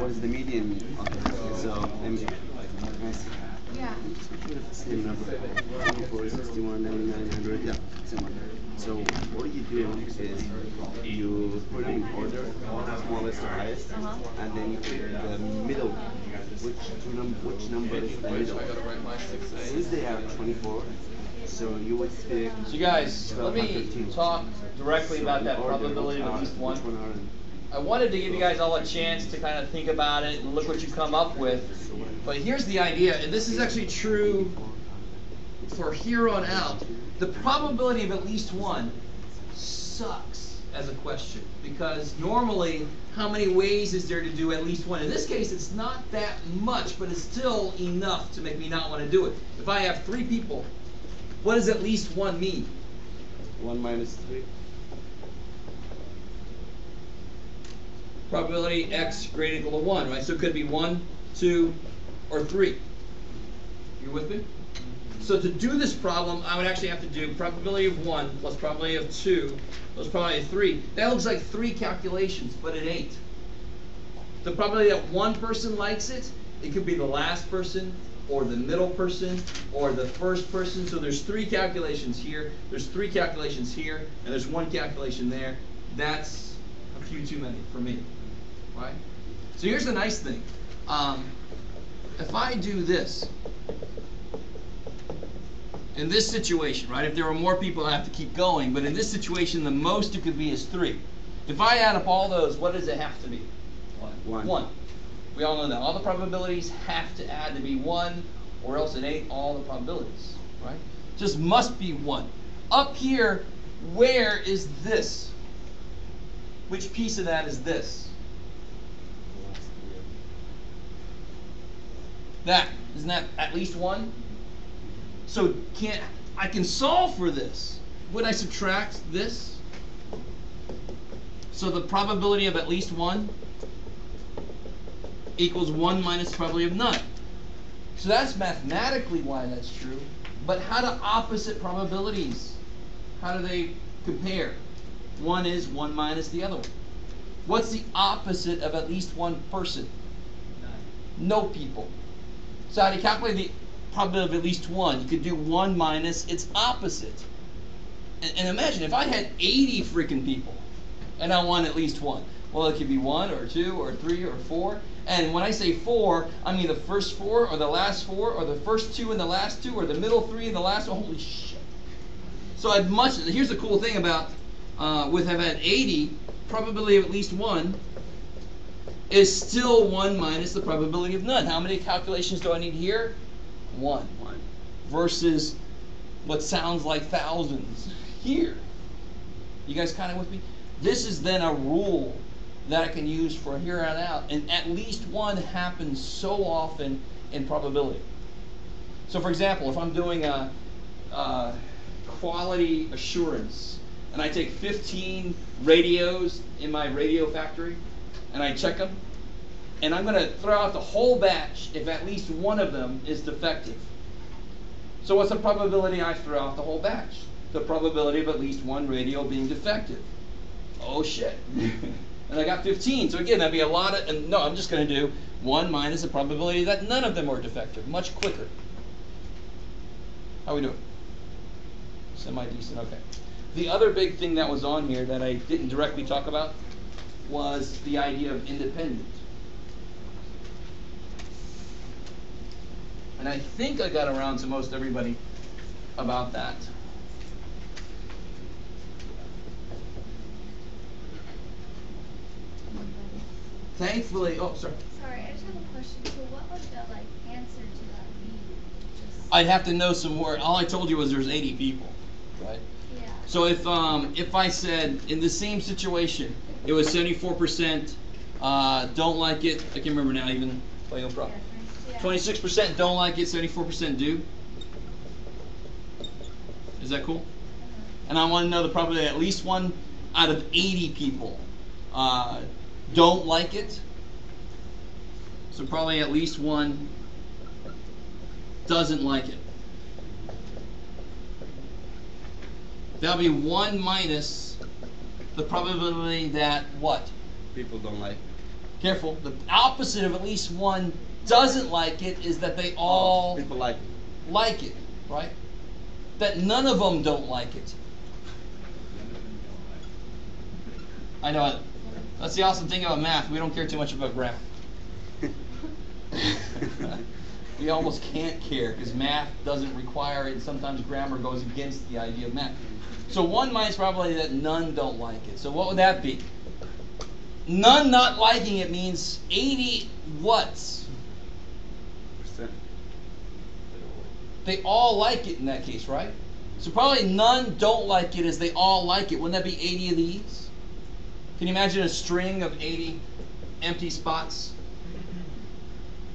what is the median mean? Okay, so let me see. Yeah. Same number. 24, 61, 99, 100. Yeah, same one. So what you do is you put them in order, smallest to highest, and then you pick the middle. Which number is the middle? Since they are 24, so you would pick. So guys, let me talk directly about that probability of at least one. I wanted to give you guys all a chance to kind of think about it and look what you come up with. But here's the idea, and this is actually true for here on out. The probability of at least one sucks as a question, because normally, how many ways is there to do at least one? In this case, it's not that much, but it's still enough to make me not want to do it. If I have 3 people, what does at least one mean? 1 minus 3. Probability x greater than equal to 1, right? So it could be 1, 2, or 3. You with me? So to do this problem, I would actually have to do probability of 1 plus probability of 2 plus probability of 3. That looks like 3 calculations, but it ain't. The probability that one person likes it, it could be the last person, or the middle person, or the first person. So there's 3 calculations here, there's 3 calculations here, and there's 1 calculation there. That's a few too many for me, right? So here's the nice thing. If I do this, in this situation, right, if there were more people, I have to keep going, but in this situation, the most it could be is 3. If I add up all those, what does it have to be? 1. We all know that. All the probabilities have to add to be 1, or else it ain't all the probabilities, right? Just must be 1. Up here, where is this? Which piece of that is this? That. Isn't that at least 1? So I can solve for this. Would I subtract this? So the probability of at least 1 equals 1 minus probability of none. So that's mathematically why that's true. But how do opposite probabilities, how do they compare? One is 1 minus the other one. What's the opposite of at least one person? No people. So how do you calculate the probability of at least 1? You could do 1 minus its opposite. And imagine if I had 80 freaking people and I want at least 1. Well, it could be 1 or 2 or 3 or 4. And when I say 4, I mean the first 4 or the last 4 or the first 2 and the last 2 or the middle 3 and the last 1. Holy shit. So here's the cool thing about with I've had 80, probability of at least 1 is still 1 minus the probability of none. How many calculations do I need here? 1. Versus what sounds like thousands here. You guys kind of with me? This is then a rule that I can use for here on out, and at least 1 happens so often in probability. So for example, if I'm doing a quality assurance, and I take 15 radios in my radio factory, and I check them, and I'm going to throw out the whole batch if at least 1 of them is defective. So what's the probability I throw out the whole batch? The probability of at least 1 radio being defective. Oh shit. And I got 15. So again, that'd be a lot of, and no, I'm just going to do 1 minus the probability that none of them are defective. Much quicker. How we doing? Semi-decent, okay. The other big thing that was on here that I didn't directly talk about was the idea of independent. And I think I got around to most everybody about that. Thankfully, oh, sorry. Sorry, I just have a question. So what would the answer to that be? I'd have to know some more. All I told you was there's 80 people, right? Yeah. So if I said in the same situation, it was 74% don't like it. I can't remember now even. Play no problem. 26% don't like it. 74% do. Is that cool? And I want to know the probability at least 1 out of 80 people don't like it. So probably at least 1 doesn't like it. That'll be 1 minus the probability that what? People don't like. Careful. The opposite of at least one doesn't like it is that they all People like like it, right? That none of them don't like it. I know it. That's the awesome thing about math. We don't care too much about grammar. We almost can't care because math doesn't require it, and sometimes grammar goes against the idea of math. So 1 minus probability that none don't like it. So what would that be? None not liking it means 80 whats? percent. They all like it in that case, right? So probably none don't like it as they all like it. Wouldn't that be 80 of these? Can you imagine a string of 80 empty spots?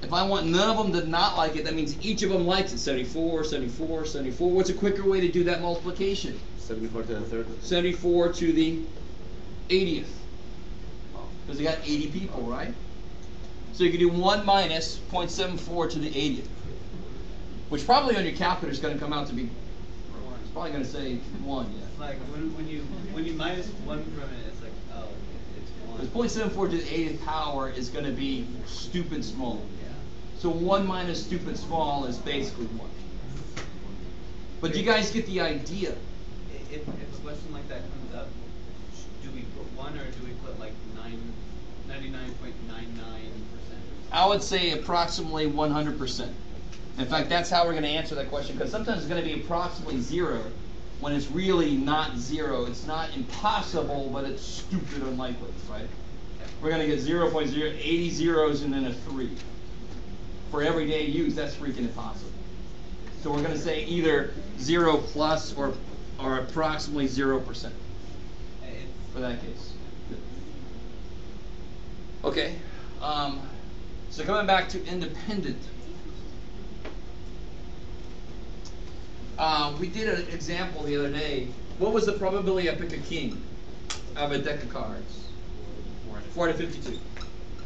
If I want none of them to not like it, that means each of them likes it. 74, 74, 74. What's a quicker way to do that multiplication? 74 to the third. 74 to the 80th. Because you got 80 people, right? So you can do 1 minus 0.74 to the 80th. Which probably on your calculator is going to come out to be, it's probably going to say 1, yeah. It's like when you minus 1 from it, it's like, oh, it's 1. Because 0.74 to the 80th power is going to be stupid small. Yeah. So 1 minus stupid small is basically 1. But you guys get the idea. If a question like that comes up, do we put 1 or do we put like 99.99%? I would say approximately 100%. In fact, that's how we're going to answer that question, because sometimes it's going to be approximately 0 when it's really not 0. It's not impossible, but it's stupid unlikely, right? We're going to get 0.0, 80 zeros and then a 3. For everyday use, that's freaking impossible. So we're going to say either 0 plus or approximately 0% for that case. Okay. So coming back to independent. We did an example the other day. What was the probability I pick a king out of a deck of cards? 4 out of 52,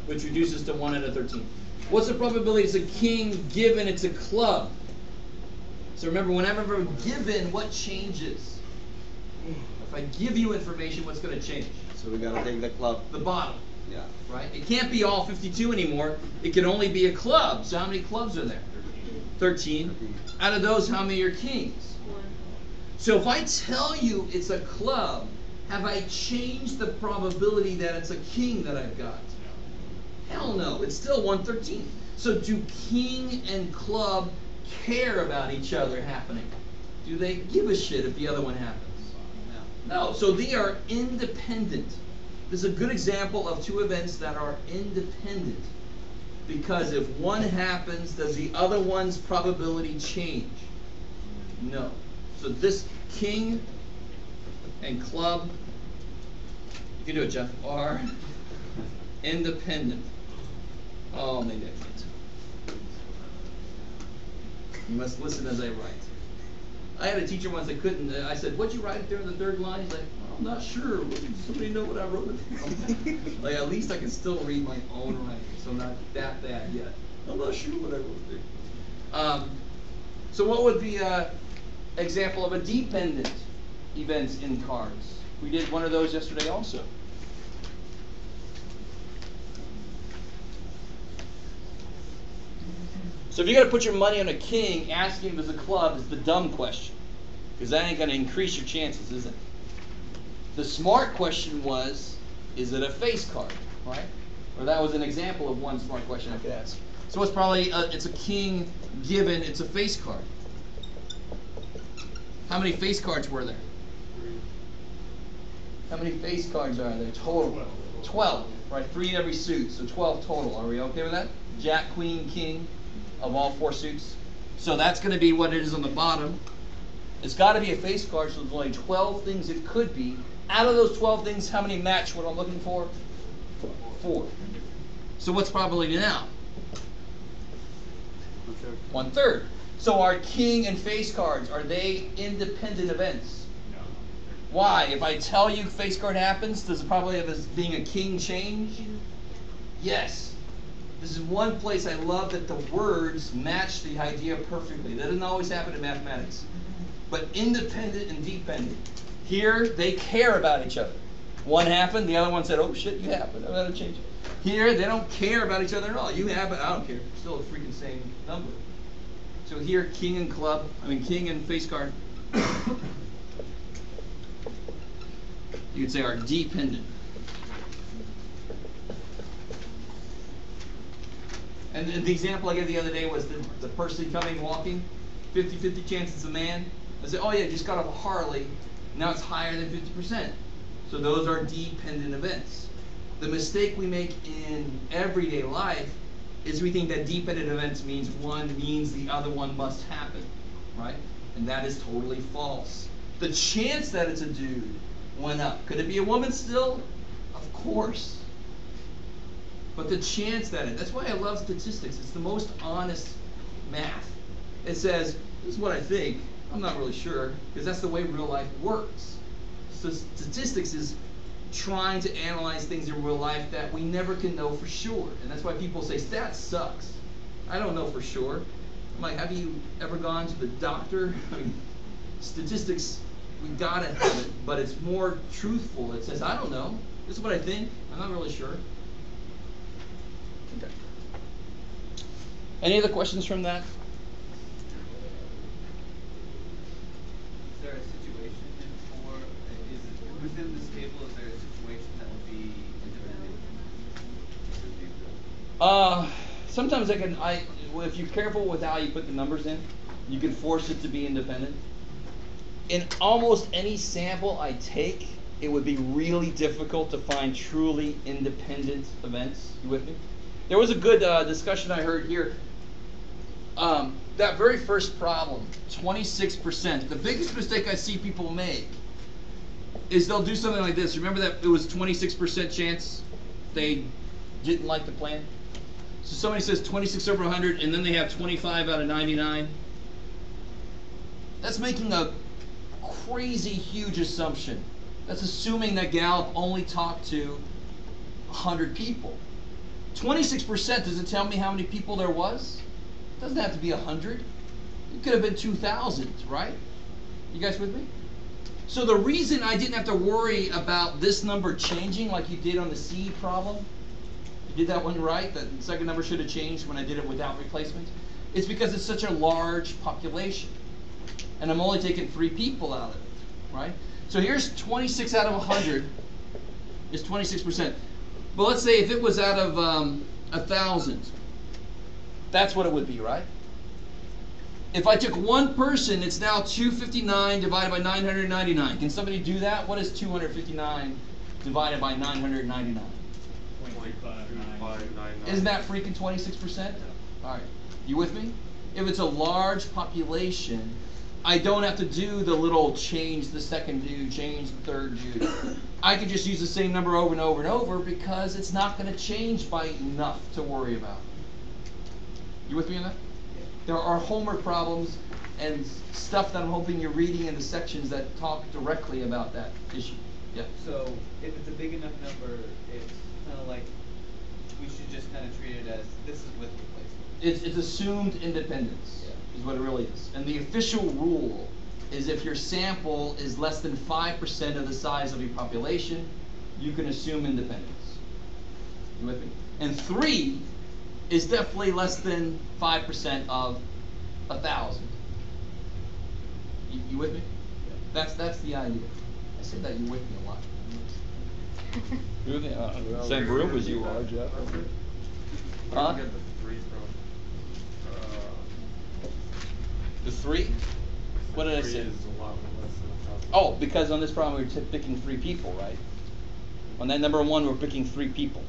which reduces to 1 out of 13. What's the probability it's a king given it's a club? So remember, whenever I'm given, what changes? If I give you information, what's going to change? So we gotta take the club. The bottom, Yeah. right? It can't be all 52 anymore. It can only be a club. So how many clubs are there? 13. Out of those, how many are kings? 1. So if I tell you it's a club, have I changed the probability that it's a king that I've got? Hell no, it's still 1/13. So do king and club care about each other happening? Do they give a shit if the other one happens? No, so they are independent. This is a good example of two events that are independent. Because if one happens, does the other one's probability change? No. So this king and club, you can do it, Jeff, are independent. Oh, maybe I can't. You must listen as I write. I had a teacher once that couldn't. I said, "What'd you write there in the third line?" He's like, "Well, I'm not sure. Does somebody know what I wrote it down?" Like, at least I can still read my own writing, so I'm not that bad yet. I'm not sure what I wrote there. So what would be an example of a dependent event in cards? We did one of those yesterday also. So if you're going to put your money on a king, asking if it's a club is the dumb question. Because that ain't going to increase your chances, is it? The smart question was, is it a face card, right? Or that was an example of one smart question I could ask. So it's probably, it's a king given, it's a face card. How many face cards were there? How many face cards are there total? 12, right? 3 in every suit, so 12 total. Are we okay with that? Jack, queen, king of all 4 suits. So that's going to be what it is on the bottom. It's got to be a face card, so there's only 12 things it could be. Out of those 12 things, how many match what I'm looking for? 4. So what's probability now? 1/3. So are king and face cards, are they independent events? No. Why? If I tell you face card happens, does the probability of this being a king change? Yes. This is one place I love that the words match the idea perfectly. That doesn't always happen in mathematics. But independent and dependent. Here, they care about each other. One happened, the other one said, oh shit, you happened. I'm going to change it. Here, they don't care about each other at all. You have it, I don't care. Still a freaking same number. So here, king and face card, you could say are dependent. And the example I gave the other day was the person coming, walking, 50-50 chance it's a man. I said, oh yeah, just got off a Harley, now it's higher than 50%. So those are dependent events. The mistake we make in everyday life is we think that dependent events means one means the other one must happen, right? And that is totally false. The chance that it's a dude went up. Could it be a woman still? Of course. But the chance that that's why I love statistics. It's the most honest math. It says, this is what I think. I'm not really sure, because that's the way real life works. So statistics is trying to analyze things in real life that we never can know for sure. And that's why people say, stats sucks. I don't know for sure. I'm like, have you ever gone to the doctor? I mean, statistics, we gotta have it, but it's more truthful. It says, I don't know. This is what I think. I'm not really sure. Okay. Any other questions from that? Is there a situation within this table, is there a situation that would be independent? Sometimes if you're careful with how you put the numbers in, you can force it to be independent. In almost any sample I take, it would be really difficult to find truly independent events. You with me? There was a good discussion I heard here. That very first problem, 26%. The biggest mistake I see people make is they'll do something like this. Remember that it was 26% chance they didn't like the plan? So somebody says 26 over 100, and then they have 25 out of 99. That's making a crazy huge assumption. That's assuming that Gallup only talked to 100 people. 26% doesn't tell me how many people there was. It doesn't have to be 100. It could have been 2,000, right? You guys with me? So the reason I didn't have to worry about this number changing like you did on the C problem, you did that one right, the second number should have changed when I did it without replacement, it's because it's such a large population. And I'm only taking 3 people out of it, right? So here's 26 out of 100 is 26%. But let's say if it was out of 1,000, that's what it would be, right? If I took one person, it's now 259 divided by 999. Can somebody do that? What is 259 divided by 999? 0.599. Isn't that freaking 26%? All right. You with me? If it's a large population, I don't have to do the little change the second dude, change the third dude. I can just use the same number over and over and over because it's not going to change by enough to worry about. You with me on that? There are homework problems and stuff that I'm hoping you're reading in the sections that talk directly about that issue. Yeah? So if it's a big enough number, it's kind of like we should just kind of treat it as this is with replacement. It's assumed independence, is what it really is. And the official rule is if your sample is less than 5% of the size of your population, you can assume independence. You with me? And 3 is definitely less than 5% of 1,000. You with me? That's the idea. I said that you with me a lot. You with me? Same room as you are, Jeff. Huh? Get the 3 from. The 3? What did I say? 3 is a lot less than 1,000. Oh, because on this problem we're picking 3 people, right? On that number 1, we're picking 3 people.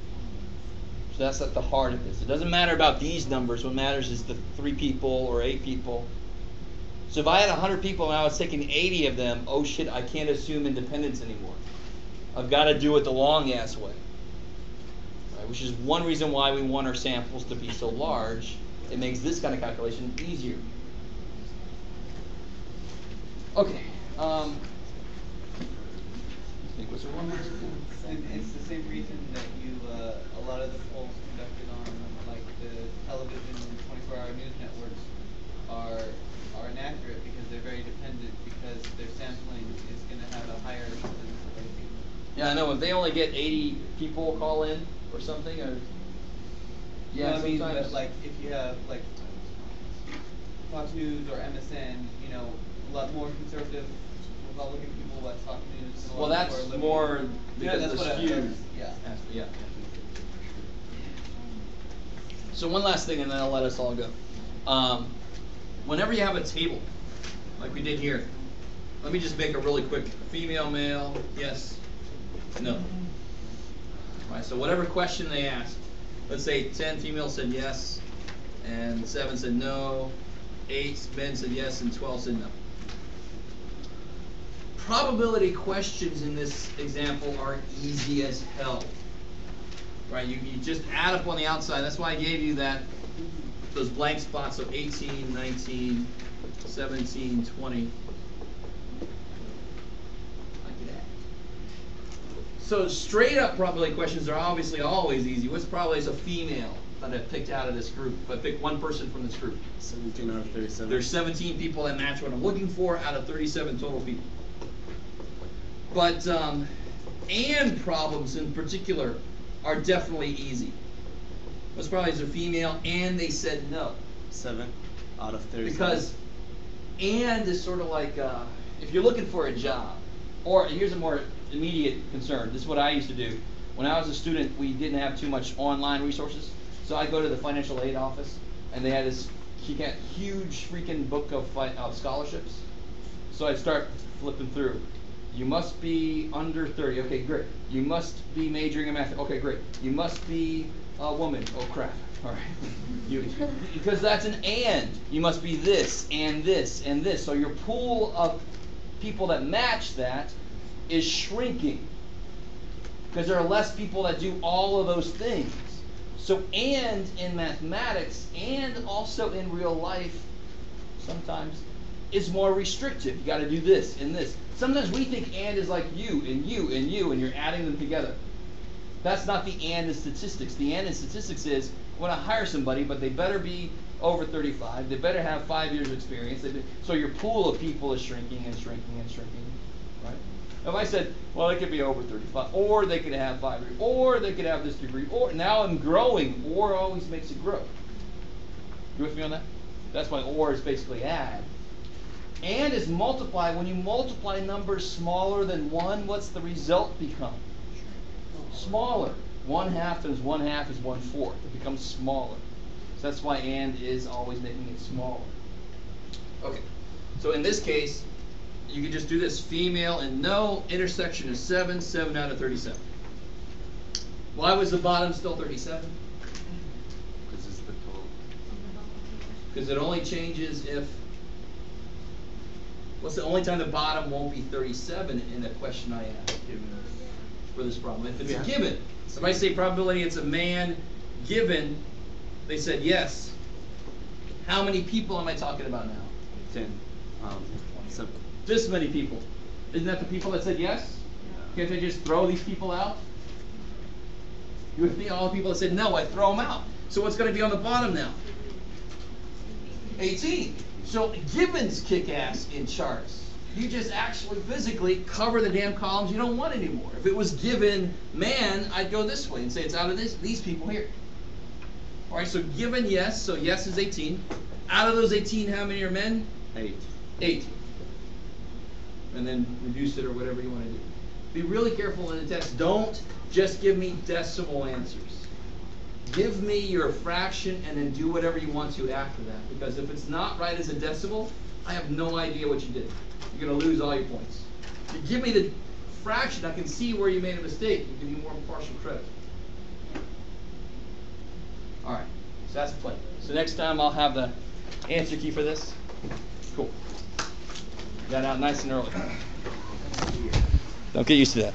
So that's at the heart of this. It doesn't matter about these numbers. What matters is the 3 people or 8 people. So if I had 100 people and I was taking 80 of them, oh shit, I can't assume independence anymore. I've got to do it the long ass way. Right? Which is one reason why we want our samples to be so large. It makes this kind of calculation easier. Okay. I think was there one more? It's the same reason that a lot of the polls conducted on like the television and 24-hour news networks are inaccurate because they're very dependent because their sampling is going to have a higher percentage of white people. Yeah, I know. If they only get 80 people call in, or something, or Yeah, I mean, sometimes. but like if you have like Fox News or MSN, you know, a lot more conservative Republican people watch Fox News. And a Well, lot that's liberal. more Yeah, because that's of what the I skew. heard. Yeah. Yeah. So one last thing, and then I'll let us all go. Whenever you have a table, like we did here, let me just make a really quick female, male, yes, no. All right, so whatever question they asked, let's say 10 females said yes, and 7 said no, 8 men said yes, and 12 said no. Probability questions in this example are easy as hell. Right, you just add up on the outside. That's why I gave you those blank spots of 18, 19, 17, 20. So straight up probability questions are obviously always easy. What's probably is a female that I picked out of this group? If I pick one person from this group. 17 out of 37. There's 17 people that match what I'm looking for out of 37 total people. But and problems in particular are definitely easy. Most probably is a female, and they said no. 7 out of 37. Because and is sort of like if you're looking for a job, or here's a more immediate concern. This is what I used to do. When I was a student, we didn't have too much online resources, so I'd go to the financial aid office, and they had this huge freaking book of scholarships. So I'd start flipping through. You must be under 30. Okay, great. You must be majoring in math. Okay, great. You must be a woman. Oh, crap. All right. Because that's an and. You must be this and this and this. So your pool of people that match that is shrinking. Because there are less people that do all of those things. So and in mathematics and also in real life sometimes is more restrictive. You got to do this and this. Sometimes we think and is like you and you and you, and you're adding them together. That's not the and in statistics. The and in statistics is I want to hire somebody, but they better be over 35. They better have 5 years of experience. So your pool of people is shrinking and shrinking and shrinking, right? If I said, well, they could be over 35, or they could have 5 years, or they could have this degree, or now I'm growing, or always makes it grow. You with me on that? That's why or is basically add. And is multiply. When you multiply numbers smaller than 1, what's the result become? Smaller. 1/2 times 1/2 is 1/4. It becomes smaller. So that's why and is always making it smaller. Okay. So in this case, you can just do this. Female and no. Intersection is 7. 7 out of 37. Why was the bottom still 37? Because it's the total. Because it only changes if... What's the only time the bottom won't be 37 in the question I asked for this problem? If it's a given. If I say probability it's a man given, they said yes. How many people am I talking about now? 10. 7. This many people. Isn't that the people that said yes? Can't I just throw these people out? You with me? All the people that said no, I throw them out. So what's going to be on the bottom now? 18. So givens kick ass in charts. You just actually physically cover the damn columns you don't want anymore. If it was given man, I'd go this way and say it's out of these people here. All right, so given yes, so yes is 18. Out of those 18, how many are men? 8. 8. And then reduce it or whatever you want to do. Be really careful in the test. Don't just give me decimal answers. Give me your fraction and then do whatever you want to after that. Because if it's not right as a decimal, I have no idea what you did. You're going to lose all your points. If you give me the fraction, I can see where you made a mistake and give you more partial credit. All right, so that's the plan. So next time I'll have the answer key for this. Cool. Got out nice and early. Don't get used to that.